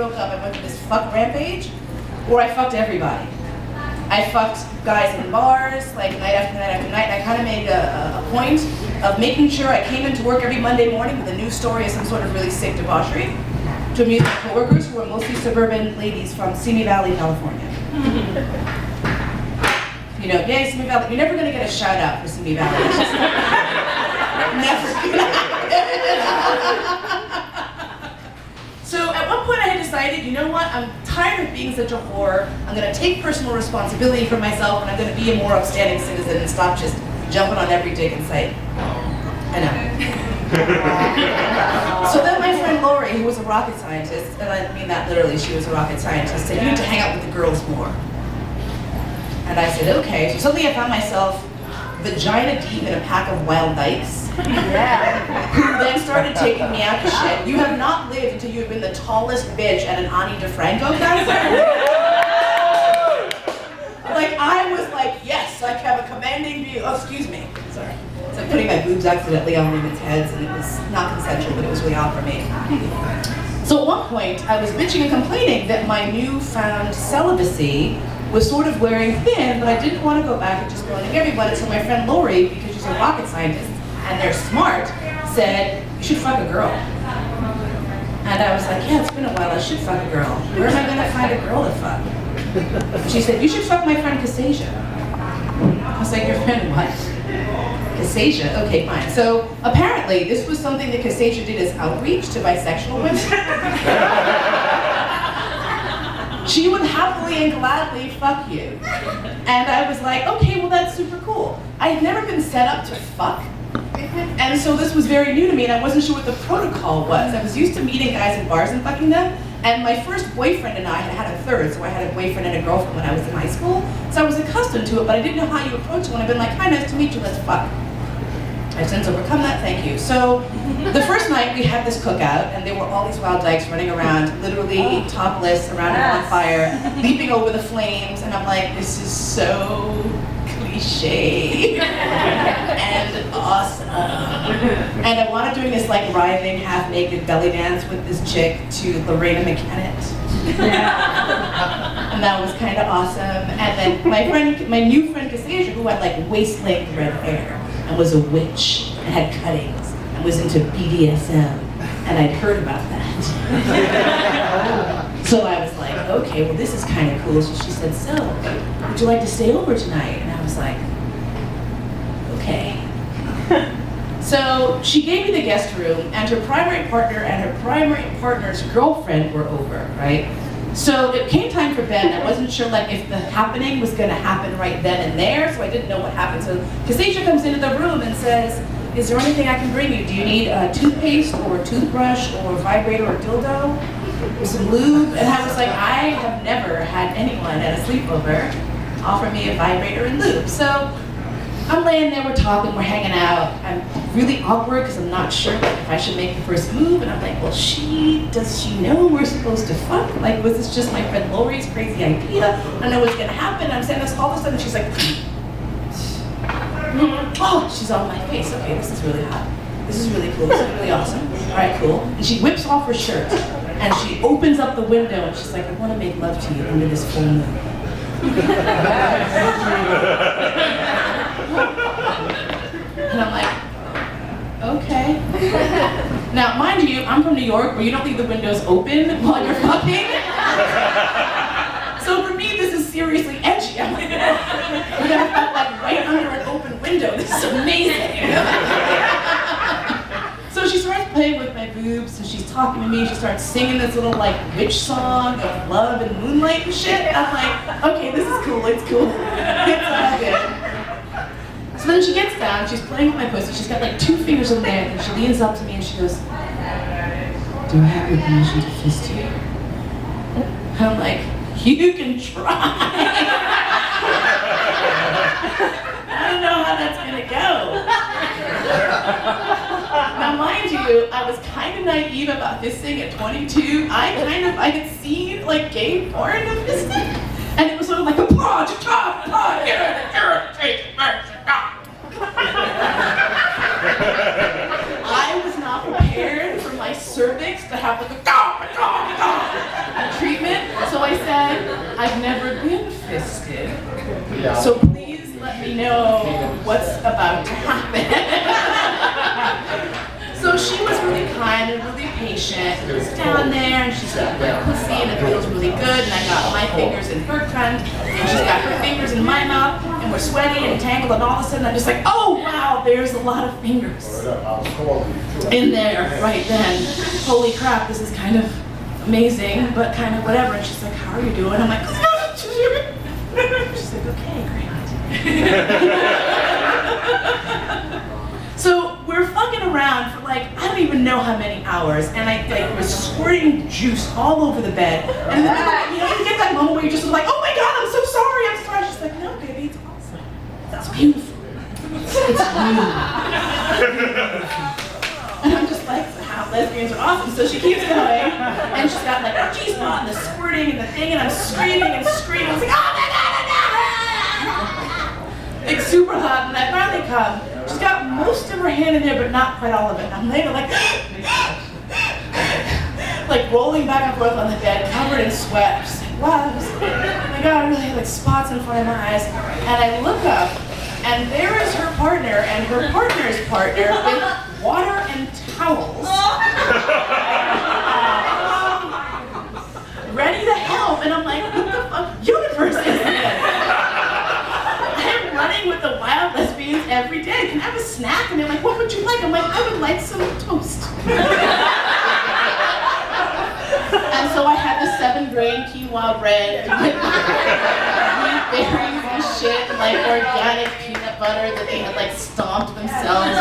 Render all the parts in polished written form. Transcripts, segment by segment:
Broke up, I went through this fuck rampage where I fucked everybody. I fucked guys in bars, like night after night after night, and I kind of made a point of making sure I came into work every Monday morning with a new story of some sort of really sick debauchery to amuse my coworkers who were mostly suburban ladies from Simi Valley, California. You know, yay, Simi Valley. You're never going to get a shout out for Simi Valley. It's just never gonna happen. So at one point I had decided, you know what, I'm tired of being such a whore. I'm going to take personal responsibility for myself and I'm going to be a more upstanding citizen and stop just jumping on every dig in sight. I know. So then my friend Lori, who was a rocket scientist, and I mean that literally, she was a rocket scientist, said, you need to hang out with the girls more. And I said, okay. So suddenly I found myself vagina deep in a pack of wild dykes. Yeah. Who then started taking me out to shit. You have not lived until you have been the tallest bitch at an Ani DeFranco concert. Like, I was like, yes, I have a commanding view. Oh, excuse me. Sorry. It's like putting my boobs accidentally on women's heads, and it was not consensual, but it was really odd for me. So at one point, I was bitching and complaining that my newfound celibacy was sort of wearing thin, but I didn't want to go back and just boning everybody. So my friend Lori, because she's a rocket scientist, and they're smart, said, you should fuck a girl. And I was like, yeah, it's been a while, I should fuck a girl. Where am I going to find a girl to fuck? She said, you should fuck my friend Cassasia. I was like, your friend what? Cassasia? Okay, fine. So apparently, this was something that Cassasia did as outreach to bisexual women. She would happily and gladly fuck you. And I was like, okay, well that's super cool. I had never been set up to fuck. And so this was very new to me and I wasn't sure what the protocol was. I was used to meeting guys in bars and fucking them. And my first boyfriend and I had a third, so I had a boyfriend and a girlfriend when I was in high school. So I was accustomed to it, but I didn't know how you approach it when I've been like, hi, nice to meet you, let's fuck. I've since overcome that, thank you. So the first night we had this cookout and there were all these wild dykes running around, literally topless, around a bonfire, leaping over the flames, and I'm like, this is so cliche and awesome. And I wanted doing this like writhing, half-naked belly dance with this chick to Lorena McKennitt. And that was kind of awesome. And then my new friend Cassasia, who had like waist-length red hair, and was a witch, and had cuttings, and was into BDSM, and I'd heard about that. So I was like, okay, well this is kind of cool. So she said, so, would you like to stay over tonight? And I was like, okay. So she gave me the guest room, and her primary partner and her primary partner's girlfriend were over, right? So it came time for bed, and I wasn't sure like if the happening was gonna happen right then and there, so I didn't know what happened. So Cassasia comes into the room and says, is there anything I can bring you? Do you need a toothpaste or a toothbrush or a vibrator or a dildo? Or some lube? And I was like, I have never had anyone at a sleepover offer me a vibrator and lube. So I'm laying there, we're talking, we're hanging out. I'm really awkward because I'm not sure if I should make the first move. And I'm like, well, does she know we're supposed to fuck? Like, was this just my friend Lori's crazy idea? I don't know what's gonna happen. I'm saying this all of a sudden, she's like, oh, she's on my face. Okay, this is really hot. This is really cool, this is really awesome. All right, cool. And she whips off her shirt and she opens up the window and she's like, I wanna make love to you under this full moon. And I'm like, okay. Now, mind you, I'm from New York where you don't leave the windows open while you're fucking. So for me, this is seriously edgy. I'm like, we're gonna fuck like right under an open window. This is amazing. So she starts playing with my boobs and she's talking to me. She starts singing this little like witch song of love and moonlight and shit. And I'm like, okay, this is cool, it's cool. It's all good. So then she gets down, she's playing with my pussy, she's got like 2 fingers in there, and she leans up to me and she goes, do I have your permission to fist you? And I'm like, you can try. I don't know how that's gonna go. Now mind you, I was kind of naive about fisting at 22. I had seen like gay porn of fisting, and it was sort of like a I was not prepared for my cervix to have like a said, I've never been fisted, so please let me know what's about to happen. So she was really kind and really patient. I was down there and she's got my pussy and it feels really good, and I got my fingers in her cunt and she's got her fingers in my mouth and we're sweaty and tangled, and all of a sudden I'm just like, oh wow, there's a lot of fingers in there right then. Holy crap, this is kind of amazing, but kind of whatever. And she's like, how are you doing? I'm like, she's like, okay, great. So we're fucking around for like, I don't even know how many hours, and I like was squirting juice all over the bed. And then, you know, you get that moment where you're just like, oh my god, I'm so sorry, I'm sorry. She's like, no, baby, it's awesome. It's beautiful. It's beautiful. And I'm just like, wow, lesbians are awesome. So she keeps going, and she's got like her G-spot and the squirting and the thing, and I'm screaming and screaming. I was like, oh my god, like super hot, and I finally come. She's got most of her hand in there, but not quite all of it. And I'm laying there like rolling back and forth on the bed, covered in sweat. I'm just like, wow, oh my god, I really have like spots in front of my eyes. And I look up, and there is her partner and her partner's partner with water and towels, ready to help. And I'm like, what the fuck universe is this? I'm running with the wild lesbians every day. Can I have a snack? And they're like, what would you like? I'm like, I would like some toast. And so I had the 7-grain quinoa bread with wheat berries and shit, and like organic peanut butter that they had like stomped themselves.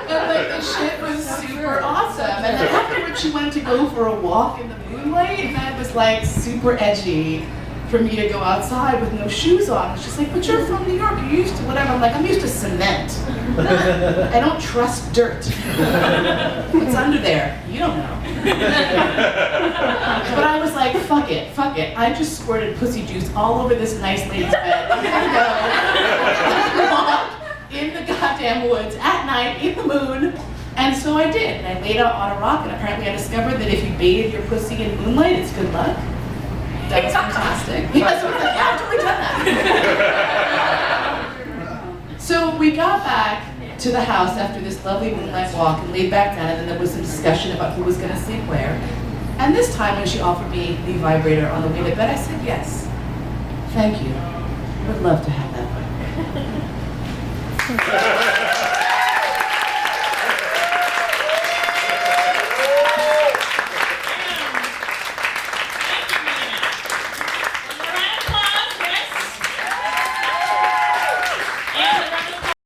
And like the shit was super awesome. And then afterwards she went to go for a walk in the moonlight, and I was like super edgy for me to go outside with no shoes on. And she's like, but you're from New York, you're used to whatever. I'm like, I'm used to cement. I don't trust dirt. What's under there? You don't know. But I was like, fuck it. I just squirted pussy juice all over this nice lady's bed. I'm gonna go walk in the goddamn woods at night in the moon. And so I did. And I laid out on a rock, and apparently I discovered that if you bathe your pussy in moonlight, it's good luck. That was fantastic. Yes, I was like, yeah, I've totally done that. So we got back to the house after this lovely moonlight walk and laid back down, and then there was some discussion about who was going to sleep where. And this time when she offered me the vibrator on the way to bed, I said yes. Thank you. I would love to have that.